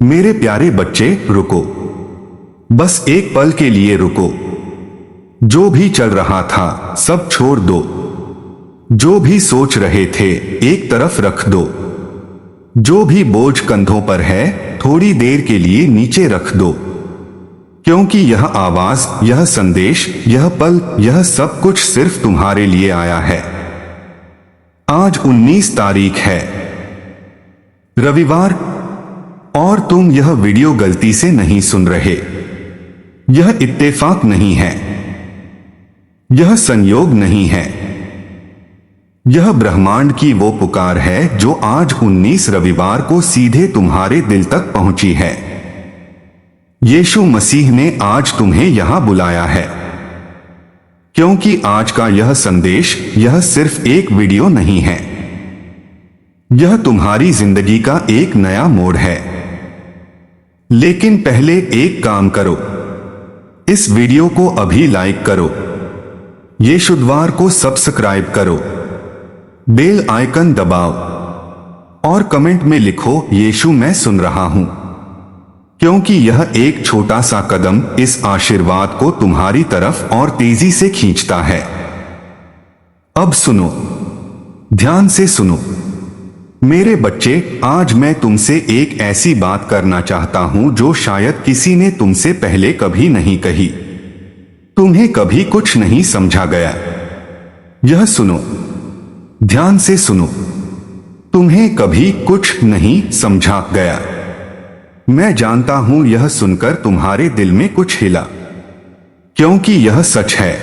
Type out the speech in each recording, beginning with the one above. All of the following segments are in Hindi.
मेरे प्यारे बच्चे रुको, बस एक पल के लिए रुको। जो भी चल रहा था सब छोड़ दो। जो भी सोच रहे थे एक तरफ रख दो। जो भी बोझ कंधों पर है थोड़ी देर के लिए नीचे रख दो। क्योंकि यह आवाज, यह संदेश, यह पल, यह सब कुछ सिर्फ तुम्हारे लिए आया है। आज 19 तारीख है, रविवार, और तुम यह वीडियो गलती से नहीं सुन रहे। यह इत्तेफाक नहीं है, यह संयोग नहीं है। यह ब्रह्मांड की वो पुकार है जो आज 19 रविवार को सीधे तुम्हारे दिल तक पहुंची है। यीशु मसीह ने आज तुम्हें यहां बुलाया है। क्योंकि आज का यह संदेश, यह सिर्फ एक वीडियो नहीं है, यह तुम्हारी जिंदगी का एक नया मोड़ है। लेकिन पहले एक काम करो, इस वीडियो को अभी लाइक करो, यीशु द्वार को सब्सक्राइब करो, बेल आइकन दबाओ और कमेंट में लिखो यीशु मैं सुन रहा हूं। क्योंकि यह एक छोटा सा कदम इस आशीर्वाद को तुम्हारी तरफ और तेजी से खींचता है। अब सुनो, ध्यान से सुनो मेरे बच्चे। आज मैं तुमसे एक ऐसी बात करना चाहता हूं जो शायद किसी ने तुमसे पहले कभी नहीं कही। तुम्हें कभी कुछ नहीं समझा गया। यह सुनो, ध्यान से सुनो, तुम्हें कभी कुछ नहीं समझा गया। मैं जानता हूं यह सुनकर तुम्हारे दिल में कुछ हिला, क्योंकि यह सच है।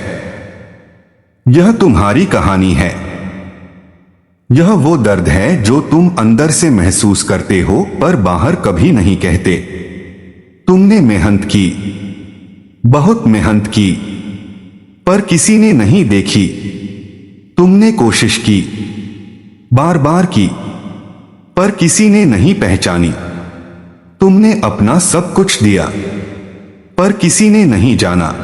यह तुम्हारी कहानी है। यह वो दर्द है जो तुम अंदर से महसूस करते हो पर बाहर कभी नहीं कहते। तुमने मेहनत की, बहुत मेहनत की, पर किसी ने नहीं देखी। तुमने कोशिश की, बार बार की, पर किसी ने नहीं पहचानी। तुमने अपना सब कुछ दिया, पर किसी ने नहीं जाना।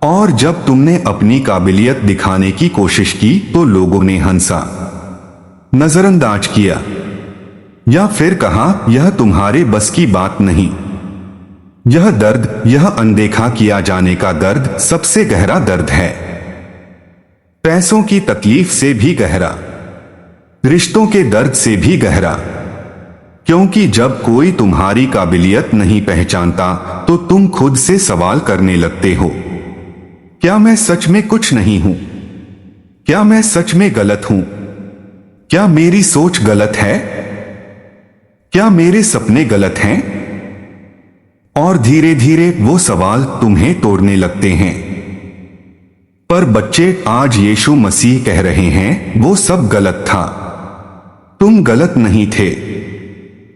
और जब तुमने अपनी काबिलियत दिखाने की कोशिश की तो लोगों ने हंसा, नजरअंदाज किया, या फिर कहा यह तुम्हारे बस की बात नहीं। यह दर्द, यह अनदेखा किया जाने का दर्द सबसे गहरा दर्द है। पैसों की तकलीफ से भी गहरा, रिश्तों के दर्द से भी गहरा। क्योंकि जब कोई तुम्हारी काबिलियत नहीं पहचानता तो तुम खुद से सवाल करने लगते हो, क्या मैं सच में कुछ नहीं हूं? क्या मैं सच में गलत हूं? क्या मेरी सोच गलत है? क्या मेरे सपने गलत हैं? और धीरे धीरे वो सवाल तुम्हें तोड़ने लगते हैं। पर बच्चे, आज यीशु मसीह कह रहे हैं वो सब गलत था। तुम गलत नहीं थे,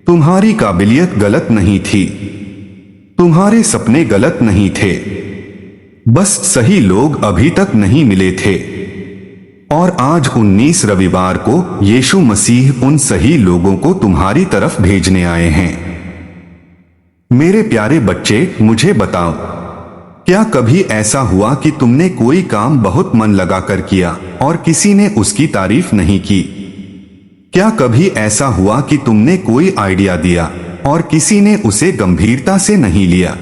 तुम्हारी काबिलियत गलत नहीं थी, तुम्हारे सपने गलत नहीं थे। बस सही लोग अभी तक नहीं मिले थे। और आज 19 रविवार को यीशु मसीह उन सही लोगों को तुम्हारी तरफ भेजने आए हैं। मेरे प्यारे बच्चे, मुझे बताओ, क्या कभी ऐसा हुआ कि तुमने कोई काम बहुत मन लगाकर किया और किसी ने उसकी तारीफ नहीं की? क्या कभी ऐसा हुआ कि तुमने कोई आइडिया दिया और किसी ने उसे गंभीरता से नहीं लिया?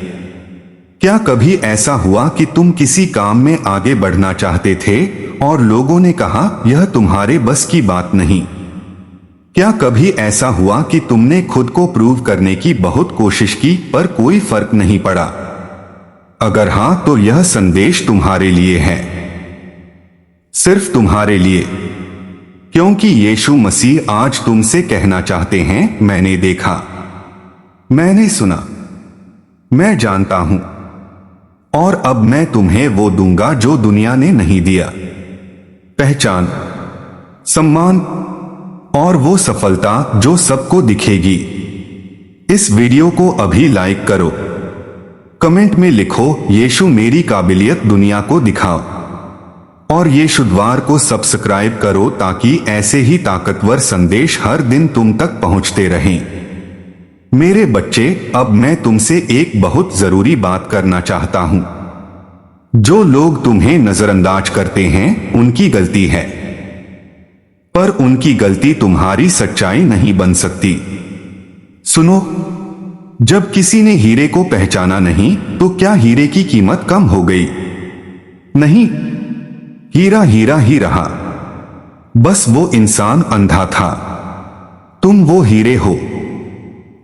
क्या कभी ऐसा हुआ कि तुम किसी काम में आगे बढ़ना चाहते थे और लोगों ने कहा यह तुम्हारे बस की बात नहीं? क्या कभी ऐसा हुआ कि तुमने खुद को प्रूव करने की बहुत कोशिश की पर कोई फर्क नहीं पड़ा? अगर हां तो यह संदेश तुम्हारे लिए है, सिर्फ तुम्हारे लिए। क्योंकि यीशु मसीह आज तुमसे कहना चाहते हैं, मैंने देखा, मैंने सुना, मैं जानता हूं, और अब मैं तुम्हें वो दूंगा जो दुनिया ने नहीं दिया। पहचान, सम्मान और वो सफलता जो सबको दिखेगी। इस वीडियो को अभी लाइक करो, कमेंट में लिखो यीशु मेरी काबिलियत दुनिया को दिखाओ, और यीशु द्वार को सब्सक्राइब करो ताकि ऐसे ही ताकतवर संदेश हर दिन तुम तक पहुंचते रहें। मेरे बच्चे, अब मैं तुमसे एक बहुत जरूरी बात करना चाहता हूं। जो लोग तुम्हें नजरअंदाज करते हैं उनकी गलती है, पर उनकी गलती तुम्हारी सच्चाई नहीं बन सकती। सुनो, जब किसी ने हीरे को पहचाना नहीं तो क्या हीरे की कीमत कम हो गई? नहीं, हीरा हीरा ही रहा। बस वो इंसान अंधा था। तुम वो हीरे हो।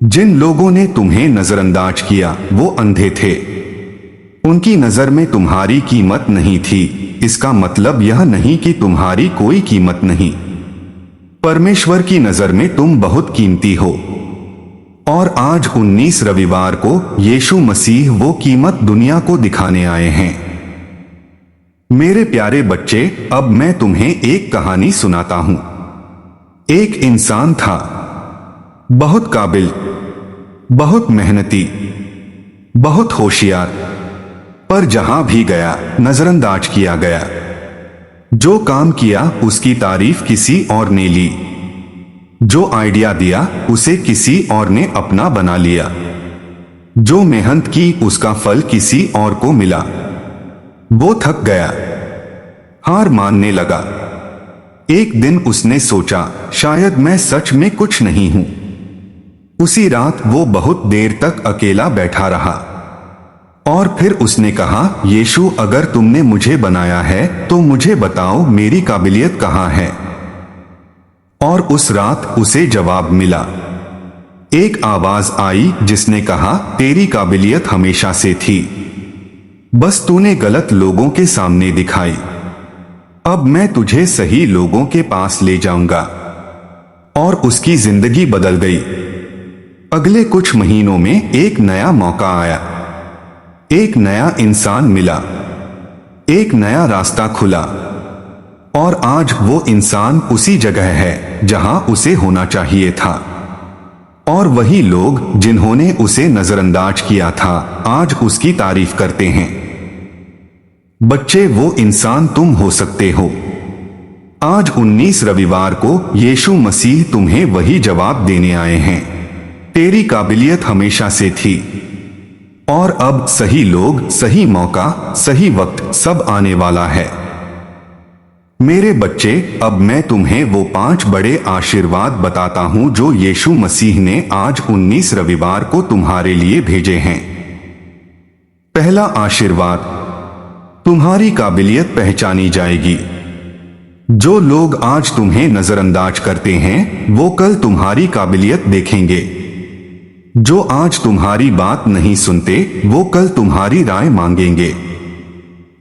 जिन लोगों ने तुम्हें नजरअंदाज किया वो अंधे थे। उनकी नजर में तुम्हारी कीमत नहीं थी। इसका मतलब यह नहीं कि तुम्हारी कोई कीमत नहीं। परमेश्वर की नजर में तुम बहुत कीमती हो। और आज 19 रविवार को यीशु मसीह वो कीमत दुनिया को दिखाने आए हैं। मेरे प्यारे बच्चे, अब मैं तुम्हें एक कहानी सुनाता हूं। एक इंसान था, बहुत काबिल, बहुत मेहनती, बहुत होशियार, पर जहां भी गया नजरअंदाज किया गया। जो काम किया उसकी तारीफ किसी और ने ली। जो आइडिया दिया उसे किसी और ने अपना बना लिया। जो मेहनत की उसका फल किसी और को मिला। वो थक गया, हार मानने लगा। एक दिन उसने सोचा, शायद मैं सच में कुछ नहीं हूं। उसी रात वो बहुत देर तक अकेला बैठा रहा और फिर उसने कहा, यीशु, अगर तुमने मुझे बनाया है तो मुझे बताओ मेरी काबिलियत कहां है। और उस रात उसे जवाब मिला। एक आवाज आई जिसने कहा, तेरी काबिलियत हमेशा से थी, बस तूने गलत लोगों के सामने दिखाई। अब मैं तुझे सही लोगों के पास ले जाऊंगा। और उसकी जिंदगी बदल गई। अगले कुछ महीनों में एक नया मौका आया। एक नया इंसान मिला। एक नया रास्ता खुला। और आज वो इंसान उसी जगह है जहां उसे होना चाहिए था। और वही लोग जिन्होंने उसे नजरअंदाज किया था आज उसकी तारीफ करते हैं। बच्चे, वो इंसान तुम हो सकते हो। आज 19 रविवार को यीशु मसीह तुम्हें वही जवाब देने आए हैं। तेरी काबिलियत हमेशा से थी और अब सही लोग, सही मौका, सही वक्त सब आने वाला है। मेरे बच्चे, अब मैं तुम्हें वो 5 बड़े आशीर्वाद बताता हूं जो यीशु मसीह ने आज 19 रविवार को तुम्हारे लिए भेजे हैं। पहला आशीर्वाद, तुम्हारी काबिलियत पहचानी जाएगी। जो लोग आज तुम्हें नजरअंदाज करते हैं वो कल तुम्हारी काबिलियत देखेंगे। जो आज तुम्हारी बात नहीं सुनते वो कल तुम्हारी राय मांगेंगे।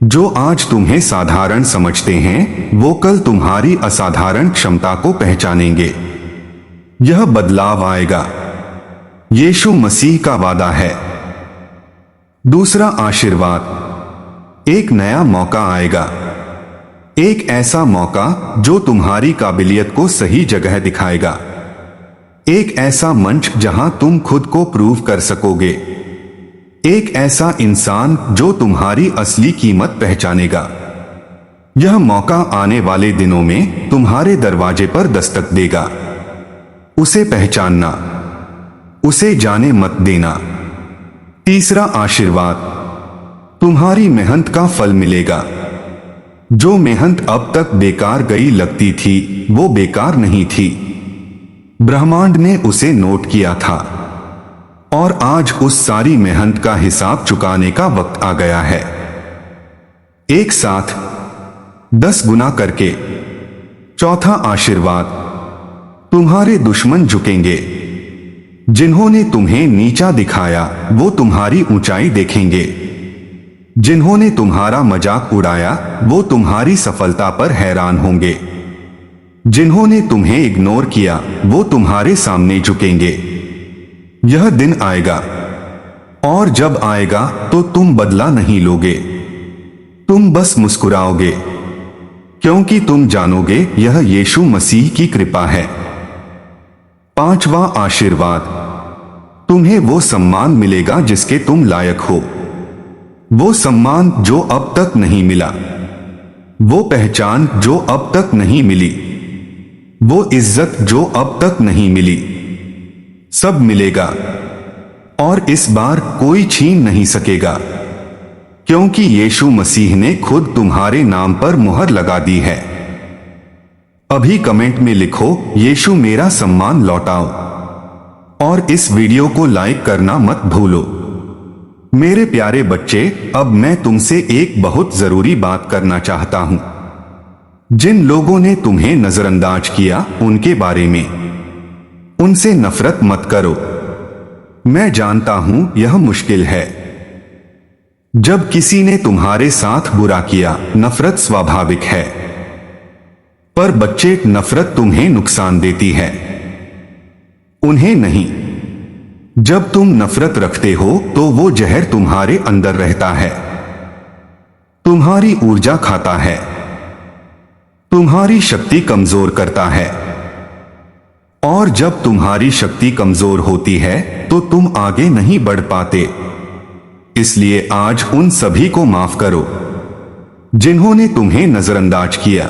जो आज तुम्हें साधारण समझते हैं वो कल तुम्हारी असाधारण क्षमता को पहचानेंगे। यह बदलाव आएगा, यीशु मसीह का वादा है। दूसरा आशीर्वाद, एक नया मौका आएगा। एक ऐसा मौका जो तुम्हारी काबिलियत को सही जगह दिखाएगा। एक ऐसा मंच जहां तुम खुद को प्रूव कर सकोगे। एक ऐसा इंसान जो तुम्हारी असली कीमत पहचानेगा। यह मौका आने वाले दिनों में तुम्हारे दरवाजे पर दस्तक देगा। उसे पहचानना, उसे जाने मत देना। तीसरा आशीर्वाद, तुम्हारी मेहनत का फल मिलेगा। जो मेहनत अब तक बेकार गई लगती थी वो बेकार नहीं थी। ब्रह्मांड ने उसे नोट किया था और आज उस सारी मेहनत का हिसाब चुकाने का वक्त आ गया है। एक साथ 10 गुना करके। चौथा आशीर्वाद, तुम्हारे दुश्मन झुकेंगे। जिन्होंने तुम्हें नीचा दिखाया वो तुम्हारी ऊंचाई देखेंगे। जिन्होंने तुम्हारा मजाक उड़ाया वो तुम्हारी सफलता पर हैरान होंगे। जिन्होंने तुम्हें इग्नोर किया वो तुम्हारे सामने झुकेंगे। यह दिन आएगा और जब आएगा तो तुम बदला नहीं लोगे। तुम बस मुस्कुराओगे क्योंकि तुम जानोगे यह यीशु मसीह की कृपा है। पांचवा आशीर्वाद, तुम्हें वो सम्मान मिलेगा जिसके तुम लायक हो। वो सम्मान जो अब तक नहीं मिला, वो पहचान जो अब तक नहीं मिली, वो इज्जत जो अब तक नहीं मिली, सब मिलेगा और इस बार कोई छीन नहीं सकेगा क्योंकि यीशु मसीह ने खुद तुम्हारे नाम पर मुहर लगा दी है। अभी कमेंट में लिखो, यीशु मेरा सम्मान लौटाओ। और इस वीडियो को लाइक करना मत भूलो। मेरे प्यारे बच्चे, अब मैं तुमसे एक बहुत जरूरी बात करना चाहता हूं। जिन लोगों ने तुम्हें नजरअंदाज किया उनके बारे में उनसे नफरत मत करो। मैं जानता हूं यह मुश्किल है। जब किसी ने तुम्हारे साथ बुरा किया, नफरत स्वाभाविक है। पर बच्चे, नफरत तुम्हें नुकसान देती है, उन्हें नहीं। जब तुम नफरत रखते हो तो वो जहर तुम्हारे अंदर रहता है, तुम्हारी ऊर्जा खाता है, तुम्हारी शक्ति कमजोर करता है। और जब तुम्हारी शक्ति कमजोर होती है तो तुम आगे नहीं बढ़ पाते। इसलिए आज उन सभी को माफ करो जिन्होंने तुम्हें नजरअंदाज किया,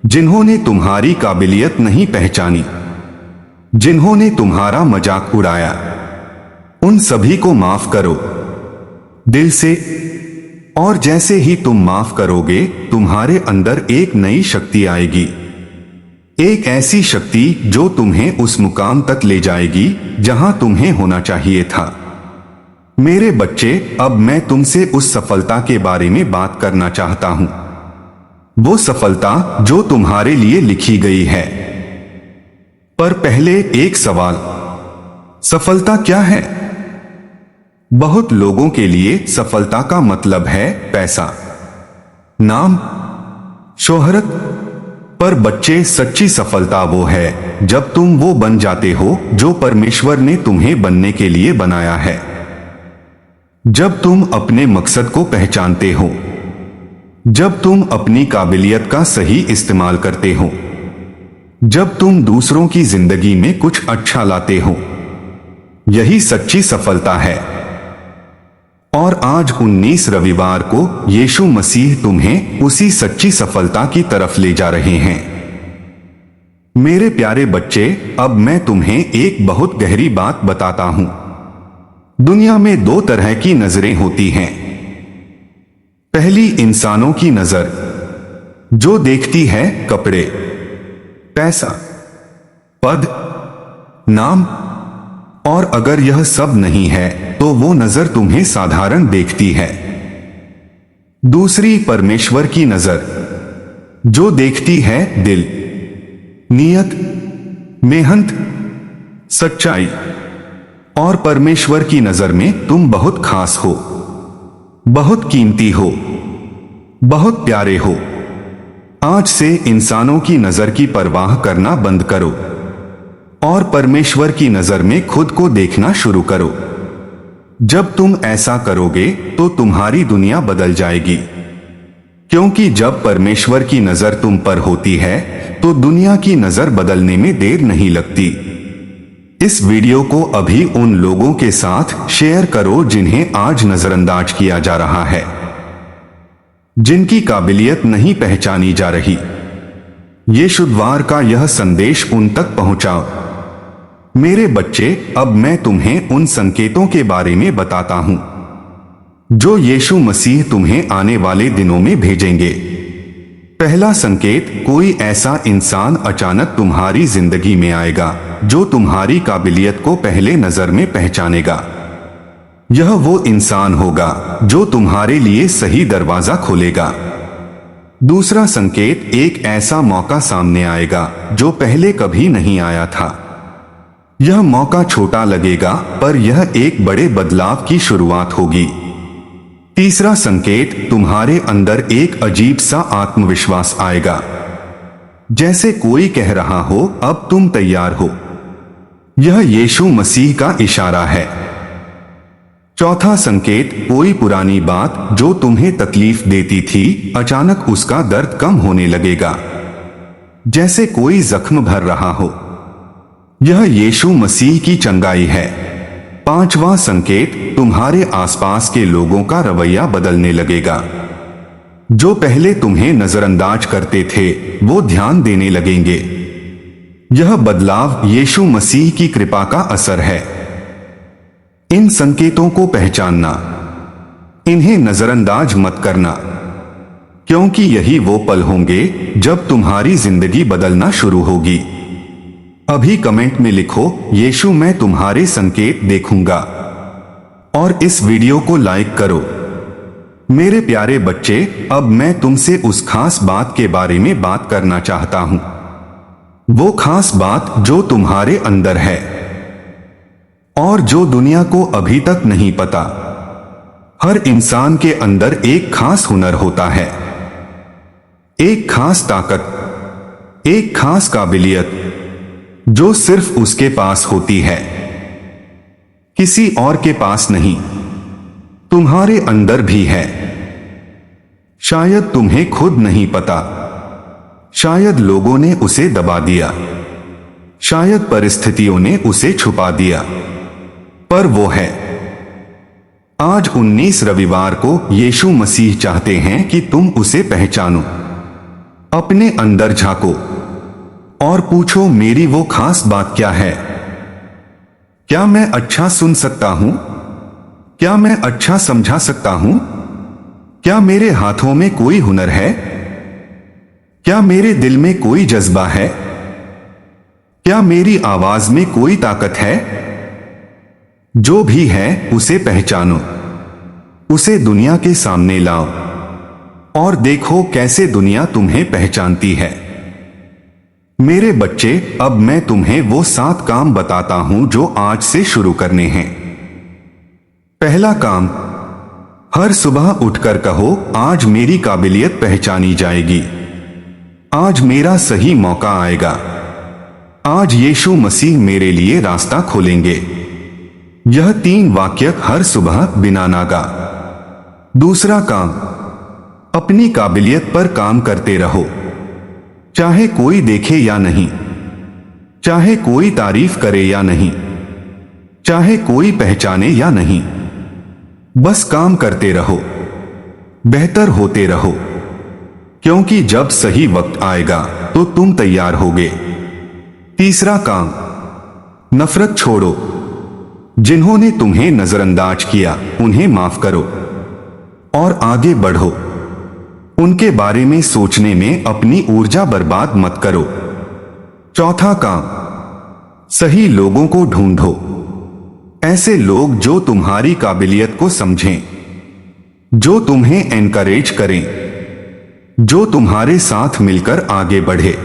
जिन्होंने तुम्हारी काबिलियत नहीं पहचानी, जिन्होंने तुम्हारा मजाक उड़ाया। उन सभी को माफ करो दिल से। और जैसे ही तुम माफ करोगे, तुम्हारे अंदर एक नई शक्ति आएगी, एक ऐसी शक्ति जो तुम्हें उस मुकाम तक ले जाएगी जहां तुम्हें होना चाहिए था। मेरे बच्चे, अब मैं तुमसे उस सफलता के बारे में बात करना चाहता हूं, वो सफलता जो तुम्हारे लिए लिखी गई है। पर पहले एक सवाल, सफलता क्या है? बहुत लोगों के लिए सफलता का मतलब है पैसा, नाम, शोहरत। पर बच्चे, सच्ची सफलता वो है जब तुम वो बन जाते हो जो परमेश्वर ने तुम्हें बनने के लिए बनाया है। जब तुम अपने मकसद को पहचानते हो, जब तुम अपनी काबिलियत का सही इस्तेमाल करते हो, जब तुम दूसरों की जिंदगी में कुछ अच्छा लाते हो, यही सच्ची सफलता है। और आज 19 रविवार को यीशु मसीह तुम्हें उसी सच्ची सफलता की तरफ ले जा रहे हैं। मेरे प्यारे बच्चे, अब मैं तुम्हें एक बहुत गहरी बात बताता हूं। दुनिया में दो तरह की नजरें होती हैं। पहली इंसानों की नजर, जो देखती है कपड़े, पैसा, पद, नाम। और अगर यह सब नहीं है तो वो नजर तुम्हें साधारण देखती है। दूसरी परमेश्वर की नजर, जो देखती है दिल, नियत, मेहनत, सच्चाई। और परमेश्वर की नजर में तुम बहुत खास हो, बहुत कीमती हो, बहुत प्यारे हो। आज से इंसानों की नजर की परवाह करना बंद करो और परमेश्वर की नजर में खुद को देखना शुरू करो। जब तुम ऐसा करोगे तो तुम्हारी दुनिया बदल जाएगी, क्योंकि जब परमेश्वर की नजर तुम पर होती है तो दुनिया की नजर बदलने में देर नहीं लगती। इस वीडियो को अभी उन लोगों के साथ शेयर करो जिन्हें आज नजरअंदाज किया जा रहा है, जिनकी काबिलियत नहीं पहचानी जा रही। ये शुक्रवार का यह संदेश उन तक पहुंचाओ। मेरे बच्चे, अब मैं तुम्हें उन संकेतों के बारे में बताता हूं जो यीशु मसीह तुम्हें आने वाले दिनों में भेजेंगे। पहला संकेत, कोई ऐसा इंसान अचानक तुम्हारी जिंदगी में आएगा जो तुम्हारी काबिलियत को पहले नजर में पहचानेगा। यह वो इंसान होगा जो तुम्हारे लिए सही दरवाजा खोलेगा। दूसरा संकेत, एक ऐसा मौका सामने आएगा जो पहले कभी नहीं आया था। यह मौका छोटा लगेगा पर यह एक बड़े बदलाव की शुरुआत होगी। तीसरा संकेत, तुम्हारे अंदर एक अजीब सा आत्मविश्वास आएगा, जैसे कोई कह रहा हो अब तुम तैयार हो। यह यीशु मसीह का इशारा है। चौथा संकेत, कोई पुरानी बात जो तुम्हें तकलीफ देती थी, अचानक उसका दर्द कम होने लगेगा, जैसे कोई जख्म भर रहा हो। यह यीशु मसीह की चंगाई है। पांचवा संकेत, तुम्हारे आसपास के लोगों का रवैया बदलने लगेगा। जो पहले तुम्हें नजरअंदाज करते थे वो ध्यान देने लगेंगे। यह बदलाव यीशु मसीह की कृपा का असर है। इन संकेतों को पहचानना, इन्हें नजरअंदाज मत करना, क्योंकि यही वो पल होंगे जब तुम्हारी जिंदगी बदलना शुरू होगी। अभी कमेंट में लिखो यीशु मैं तुम्हारे संकेत देखूंगा और इस वीडियो को लाइक करो। मेरे प्यारे बच्चे, अब मैं तुमसे उस खास बात के बारे में बात करना चाहता हूं। वो खास बात जो तुम्हारे अंदर है और जो दुनिया को अभी तक नहीं पता। हर इंसान के अंदर एक खास हुनर होता है, एक खास ताकत, एक खास काबिलियत जो सिर्फ उसके पास होती है, किसी और के पास नहीं। तुम्हारे अंदर भी है। शायद तुम्हें खुद नहीं पता, शायद लोगों ने उसे दबा दिया, शायद परिस्थितियों ने उसे छुपा दिया, पर वो है। आज 19 रविवार को यीशु मसीह चाहते हैं कि तुम उसे पहचानो। अपने अंदर झांको और पूछो मेरी वो खास बात क्या है। क्या मैं अच्छा सुन सकता हूं? क्या मैं अच्छा समझा सकता हूं? क्या मेरे हाथों में कोई हुनर है? क्या मेरे दिल में कोई जज्बा है? क्या मेरी आवाज में कोई ताकत है? जो भी है उसे पहचानो, उसे दुनिया के सामने लाओ और देखो कैसे दुनिया तुम्हें पहचानती है। मेरे बच्चे, अब मैं तुम्हें वो 7 काम बताता हूं जो आज से शुरू करने हैं। पहला काम, हर सुबह उठकर कहो आज मेरी काबिलियत पहचानी जाएगी, आज मेरा सही मौका आएगा, आज यीशु मसीह मेरे लिए रास्ता खोलेंगे। यह 3 वाक्य हर सुबह बिना नागा। दूसरा काम, अपनी काबिलियत पर काम करते रहो, चाहे कोई देखे या नहीं, चाहे कोई तारीफ करे या नहीं, चाहे कोई पहचाने या नहीं, बस काम करते रहो, बेहतर होते रहो, क्योंकि जब सही वक्त आएगा तो तुम तैयार होगे। तीसरा काम, नफरत छोड़ो। जिन्होंने तुम्हें नजरअंदाज किया उन्हें माफ करो और आगे बढ़ो। उनके बारे में सोचने में अपनी ऊर्जा बर्बाद मत करो। चौथा काम, सही लोगों को ढूंढो। ऐसे लोग जो तुम्हारी काबिलियत को समझें, जो तुम्हें एनकरेज करें, जो तुम्हारे साथ मिलकर आगे बढ़े।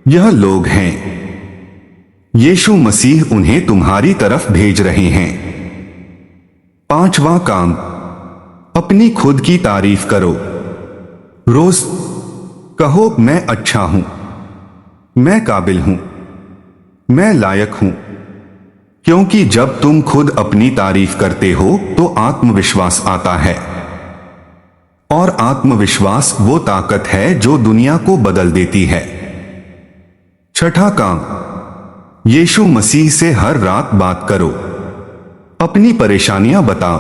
यह लोग हैं, यीशु मसीह उन्हें तुम्हारी तरफ भेज रहे हैं। पांचवा काम, अपनी खुद की तारीफ करो। रोज कहो मैं अच्छा हूं, मैं काबिल हूं, मैं लायक हूं, क्योंकि जब तुम खुद अपनी तारीफ करते हो तो आत्मविश्वास आता है और आत्मविश्वास वो ताकत है जो दुनिया को बदल देती है। छठा काम, यीशु मसीह से हर रात बात करो। अपनी परेशानियां बताओ,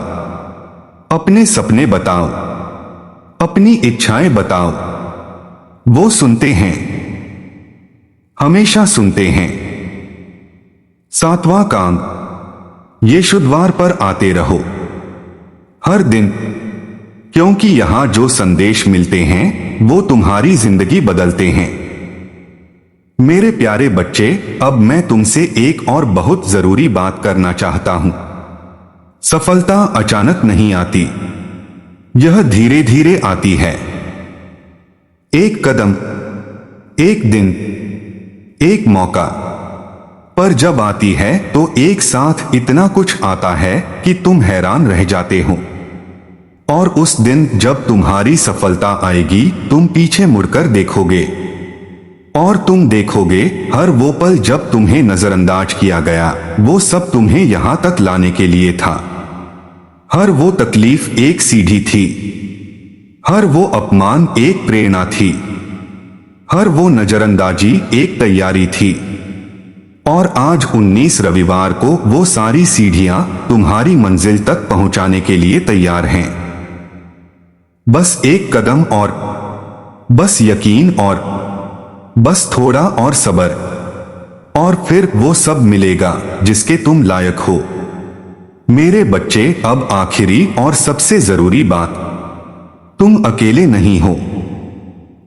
अपने सपने बताओ, अपनी इच्छाएं बताओ। वो सुनते हैं, हमेशा सुनते हैं। सातवां काम, यीशु द्वार पर आते रहो हर दिन, क्योंकि यहां जो संदेश मिलते हैं वो तुम्हारी जिंदगी बदलते हैं। मेरे प्यारे बच्चे, अब मैं तुमसे एक और बहुत जरूरी बात करना चाहता हूं। सफलता अचानक नहीं आती, यह धीरे धीरे आती है। एक कदम, एक दिन, एक मौका, पर जब आती है तो एक साथ इतना कुछ आता है कि तुम हैरान रह जाते हो। और उस दिन जब तुम्हारी सफलता आएगी, तुम पीछे मुड़कर देखोगे और तुम देखोगे हर वो पल जब तुम्हें नजरअंदाज किया गया, वो सब तुम्हें यहां तक लाने के लिए था। हर वो तकलीफ एक सीढ़ी थी, हर वो अपमान एक प्रेरणा थी, हर वो नजरअंदाजी एक तैयारी थी। और आज 19 रविवार को वो सारी सीढ़ियां तुम्हारी मंजिल तक पहुंचाने के लिए तैयार हैं। बस एक कदम और, बस यकीन और, बस थोड़ा और सब्र, और फिर वो सब मिलेगा जिसके तुम लायक हो। मेरे बच्चे, अब आखिरी और सबसे जरूरी बात, तुम अकेले नहीं हो।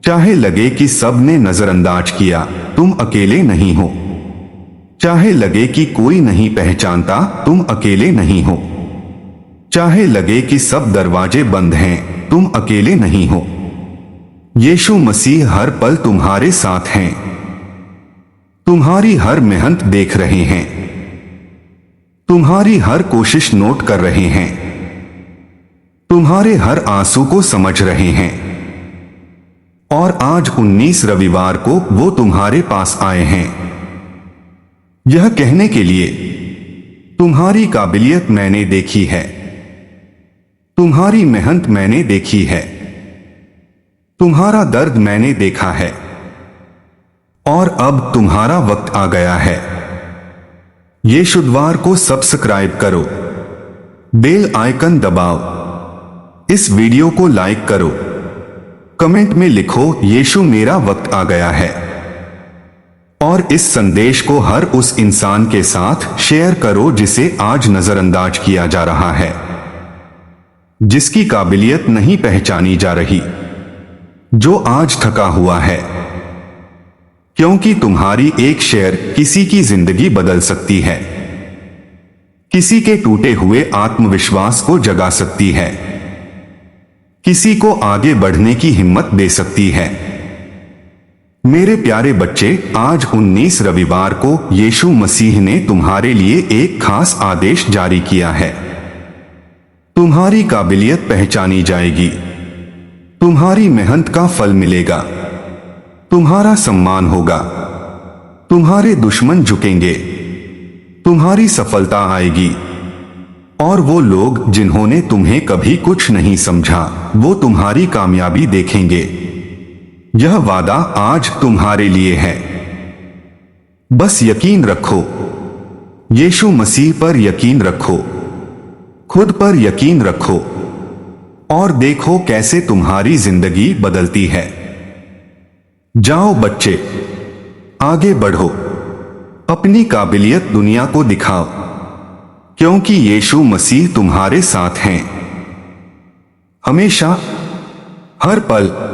चाहे लगे कि सब ने नजरअंदाज किया, तुम अकेले नहीं हो। चाहे लगे कि कोई नहीं पहचानता, तुम अकेले नहीं हो। चाहे लगे कि सब दरवाजे बंद हैं, तुम अकेले नहीं हो। यीशु मसीह हर पल तुम्हारे साथ हैं। तुम्हारी हर मेहनत देख रहे हैं। तुम्हारी हर कोशिश नोट कर रहे हैं। तुम्हारे हर आंसू को समझ रहे हैं। और आज 19 रविवार को वो तुम्हारे पास आए हैं, यह कहने के लिए, तुम्हारी काबिलियत मैंने देखी है, तुम्हारी मेहनत मैंने देखी है, तुम्हारा दर्द मैंने देखा है, और अब तुम्हारा वक्त आ गया है। ये शुक्रवार को सब्सक्राइब करो, बेल आइकन दबाओ, इस वीडियो को लाइक करो, कमेंट में लिखो यीशु मेरा वक्त आ गया है, और इस संदेश को हर उस इंसान के साथ शेयर करो जिसे आज नजरअंदाज किया जा रहा है, जिसकी काबिलियत नहीं पहचानी जा रही, जो आज थका हुआ है, क्योंकि तुम्हारी एक शेयर किसी की जिंदगी बदल सकती है, किसी के टूटे हुए आत्मविश्वास को जगा सकती है, किसी को आगे बढ़ने की हिम्मत दे सकती है। मेरे प्यारे बच्चे, आज 19 रविवार को यीशु मसीह ने तुम्हारे लिए एक खास आदेश जारी किया है। तुम्हारी काबिलियत पहचानी जाएगी, तुम्हारी मेहनत का फल मिलेगा, तुम्हारा सम्मान होगा, तुम्हारे दुश्मन झुकेंगे, तुम्हारी सफलता आएगी, और वो लोग जिन्होंने तुम्हें कभी कुछ नहीं समझा, वो तुम्हारी कामयाबी देखेंगे। यह वादा आज तुम्हारे लिए है। बस यकीन रखो, यीशु मसीह पर यकीन रखो, खुद पर यकीन रखो, और देखो कैसे तुम्हारी जिंदगी बदलती है। जाओ बच्चे, आगे बढ़ो, अपनी काबिलियत दुनिया को दिखाओ, क्योंकि यीशु मसीह तुम्हारे साथ हैं, हमेशा, हर पल,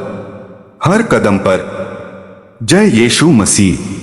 हर कदम पर। जय यीशु मसीह।